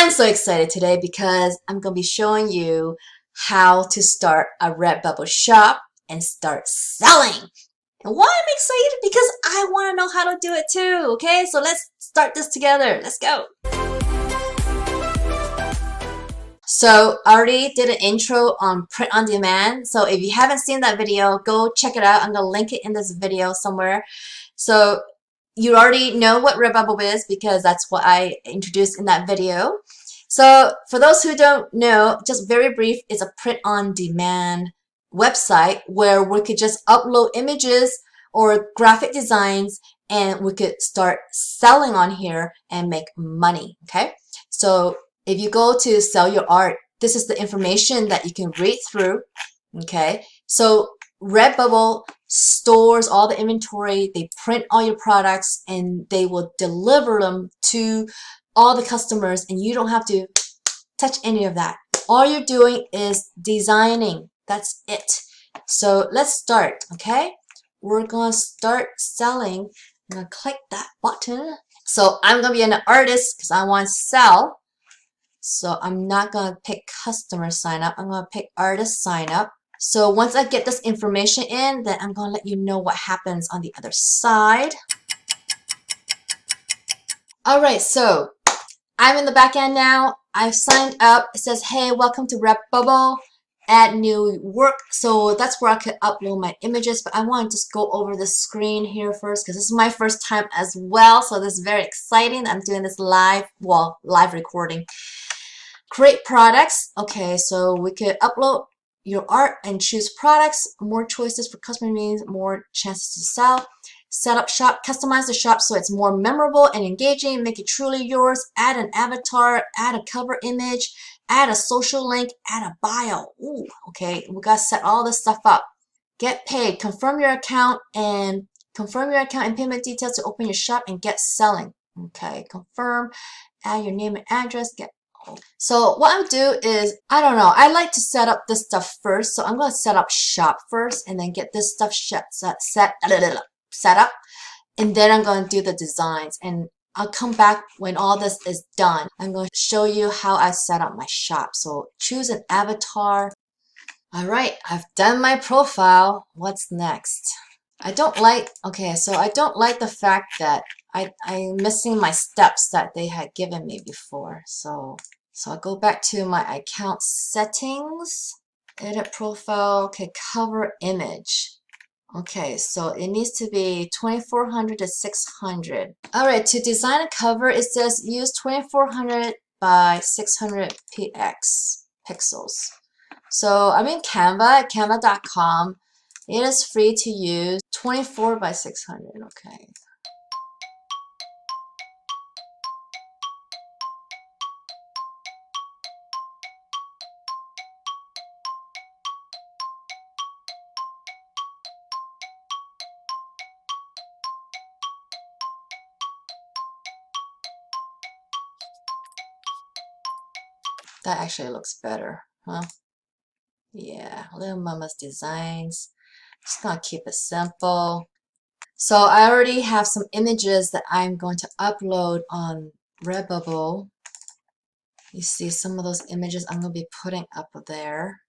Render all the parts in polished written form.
I'm so excited today because I'm going to be showing you how to start a Redbubble shop and start selling. And why I'm excited? Because I want to know how to do it too. Okay, so let's start this together. Let's go. So I already did an intro on print on demand. So if you haven't seen that video, go check it out. I'm going to link it in this video somewhere. So you already know what Redbubble is because that's what I introduced in that video. So for those who don't know, just very brief, it's a print on demand website where we could just upload images or graphic designs and we could start selling on here and make money. Okay, so if you go to sell your art, this is the information that you can read through. Okay, so Redbubble stores all the inventory, they print all your products, and they will deliver them to all the customers, and you don't have to touch any of that. All you're doing is designing. That's it. So let's start, okay? We're gonna start selling. I'm gonna click that button. So I'm gonna be an artist because I want to sell. So I'm not gonna pick customer sign up. I'm gonna pick artist sign up. So once I get this information in, then I'm going to let you know what happens on the other side. All right, so I'm in the back end now. I've signed up. It says, hey, welcome to Redbubble. Add new work. So that's where I could upload my images. But I want to just go over the screen here first because this is my first time as well. So this is very exciting. I'm doing this live, well, live recording. Create products. Okay, so we could upload your art and choose products. More choices for customer means more chances to sell. Set up shop, customize the shop so it's more memorable and engaging. Make it truly yours. Add an avatar, add a cover image, add a social link, add a bio. Ooh, okay, we gotta set all this stuff up. Get paid. Confirm your account and payment details to open your shop and get selling. Okay, confirm. Add your name and address. Get. So what I'll do is, I don't know, I like to set up this stuff first. So I'm going to set up shop first and then get this stuff set up. And then I'm going to do the designs. And I'll come back when all this is done. I'm going to show you how I set up my shop. So choose an avatar. All right, I've done my profile. What's next? I don't like the fact that I'm missing my steps that they had given me before. So I'll go back to my account settings, edit profile, okay, cover image. Okay, so it needs to be 2400 to 600. All right, to design a cover, it says use 2400 by 600 pixels. So I'm in Canva, canva.com. It is free to use. 24 by 600, okay. That actually looks better, huh? Yeah, Little Mama's Designs. Just gonna keep it simple. So I already have some images that I'm going to upload on Redbubble. You see some of those images I'm going to be putting up there.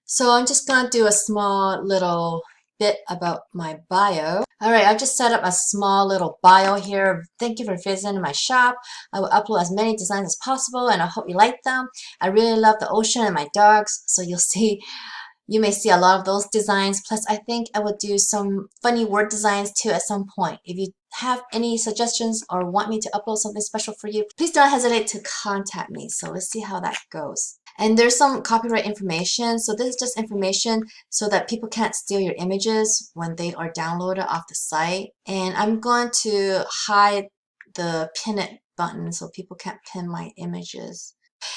So I'm just going to do a small little bit about my bio. All right, I've just set up a small little bio here. Thank you for visiting my shop. I will upload as many designs as possible and I hope you like them. I really love the ocean and my dogs, so you may see a lot of those designs. Plus, I think I will do some funny word designs too at some point. If you have any suggestions or want me to upload something special for you, please don't hesitate to contact me. So let's see how that goes. And there's some copyright information. So this is just information so that people can't steal your images when they are downloaded off the site. And I'm going to hide the pin it button so people can't pin my images.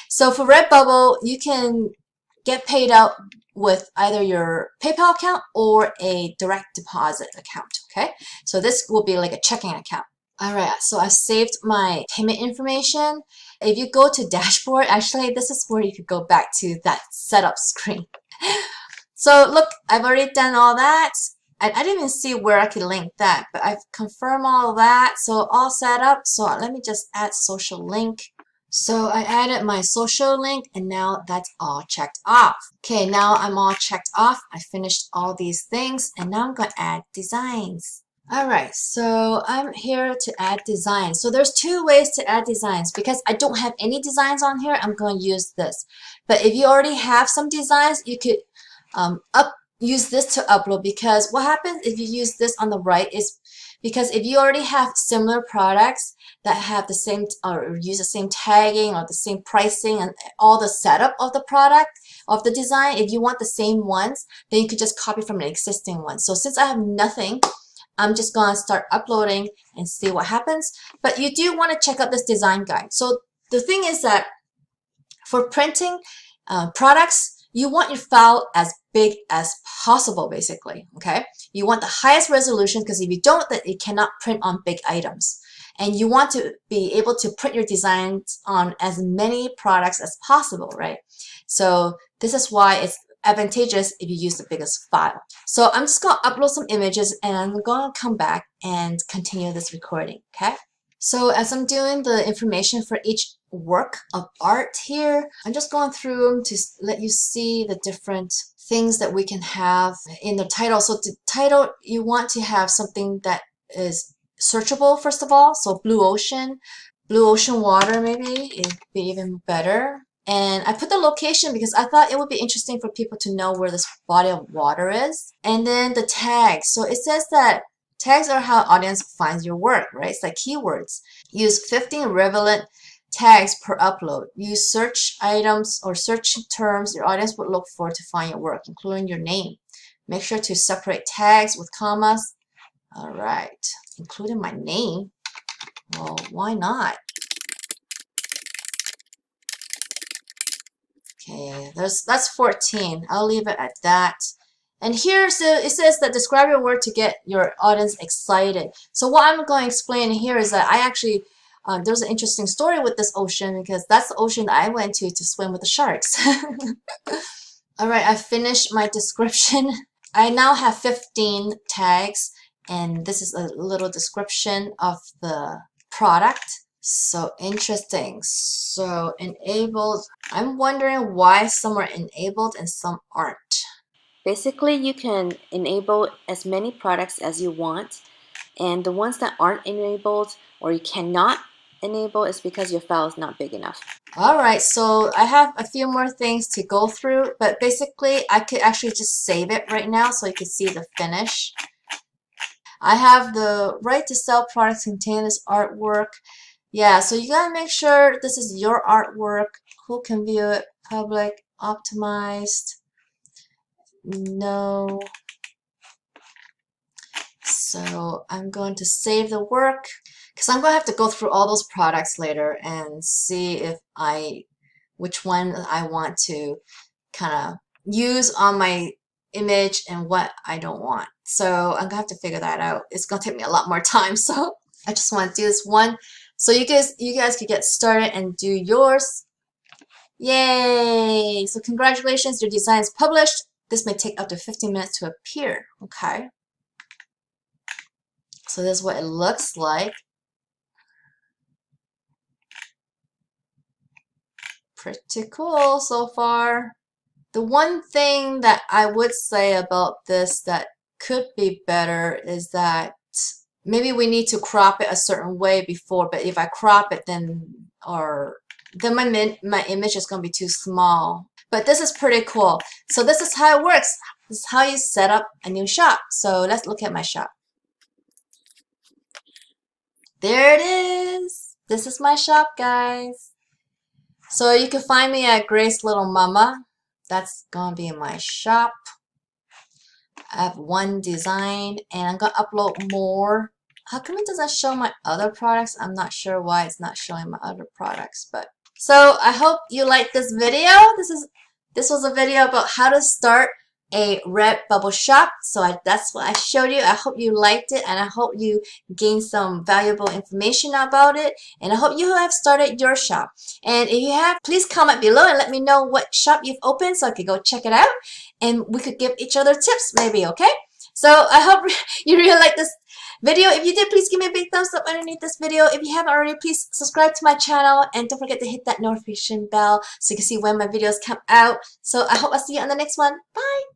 So for Redbubble, you can get paid out with either your PayPal account or a direct deposit account, okay? So this will be like a checking account. All right, so I've saved my payment information. If you go to dashboard, actually, this is where you could go back to that setup screen. So look, I've already done all that. I didn't even see where I could link that, but I've confirmed all that. So all set up. So let me just add social link. So I added my social link and now that's all checked off. Okay, now I'm all checked off. I finished all these things and now I'm going to add designs. Alright, so I'm here to add designs. So there's two ways to add designs. Because I don't have any designs on here, I'm going to use this. But if you already have some designs, you could use this to upload, because what happens if you use this on the right is because if you already have similar products that have the same or use the same tagging or the same pricing and all the setup of the product of the design, if you want the same ones, then you could just copy from an existing one. So since I have nothing, I'm just going to start uploading and see what happens. But you do want to check out this design guide. So the thing is that for printing products, you want your file as big as possible, basically, okay? You want the highest resolution, because if you don't, then it cannot print on big items. And you want to be able to print your designs on as many products as possible, right? So this is why it's advantageous if you use the biggest file. So I'm just going to upload some images and I'm going to come back and continue this recording, okay? So as I'm doing the information for each work of art here, I'm just going through them to let you see the different things that we can have in the title. So the title, you want to have something that is searchable, first of all. So blue ocean water, maybe it'd be even better. And I put the location because I thought it would be interesting for people to know where this body of water is. And then the tags. So it says that tags are how audience finds your work, right? It's like keywords. Use 15 relevant tags per upload. Use search items or search terms your audience would look for to find your work, including your name. Make sure to separate tags with commas. All right, including my name. Well, why not? Okay, that's 14. I'll leave it at that. And here, so it says that describe your word to get your audience excited. So what I'm going to explain here is that I actually, there's an interesting story with this ocean, because that's the ocean that I went to swim with the sharks. All right, I finished my description. I now have 15 tags, and this is a little description of the product. So interesting. So enabled. I'm wondering why some are enabled and some aren't. Basically, you can enable as many products as you want, and the ones that aren't enabled or you cannot enable is because your file is not big enough. Alright, so I have a few more things to go through, but basically I could actually just save it right now so you can see the finish. I have the right to sell products containing this artwork. Yeah, so you gotta make sure this is your artwork. Who can view it? Public, optimized. No. So I'm going to save the work because I'm going to have to go through all those products later and see if which one I want to kind of use on my image and what I don't want. So I'm going to have to figure that out. It's going to take me a lot more time. So I just want to do this one. So you guys could get started and do yours. Yay! So congratulations, your design is published. This may take up to 15 minutes to appear. Okay. So this is what it looks like. Pretty cool so far. The one thing that I would say about this that could be better is that maybe we need to crop it a certain way before, but if I crop it then my image is going to be too small. But this is pretty cool. So this is how it works. This is how you set up a new shop. So let's look at my shop. There it is. This is my shop, guys. So you can find me at Grace Little Mama. That's gonna be in my shop. I have one design and I'm gonna upload more. How come it doesn't show my other products? I'm not sure why it's not showing my other products, but so I hope you liked this video. This was a video about how to start a Redbubble shop. So that's what I showed you. I hope you liked it and I hope you gained some valuable information about it. And I hope you have started your shop. And if you have, please comment below and let me know what shop you've opened so I could go check it out. And we could give each other tips maybe, okay? So I hope you really like this video. If you did, please give me a big thumbs up underneath this video. If you haven't already, please subscribe to my channel and don't forget to hit that notification bell so you can see when my videos come out. So I hope I'll see you on the next one. Bye!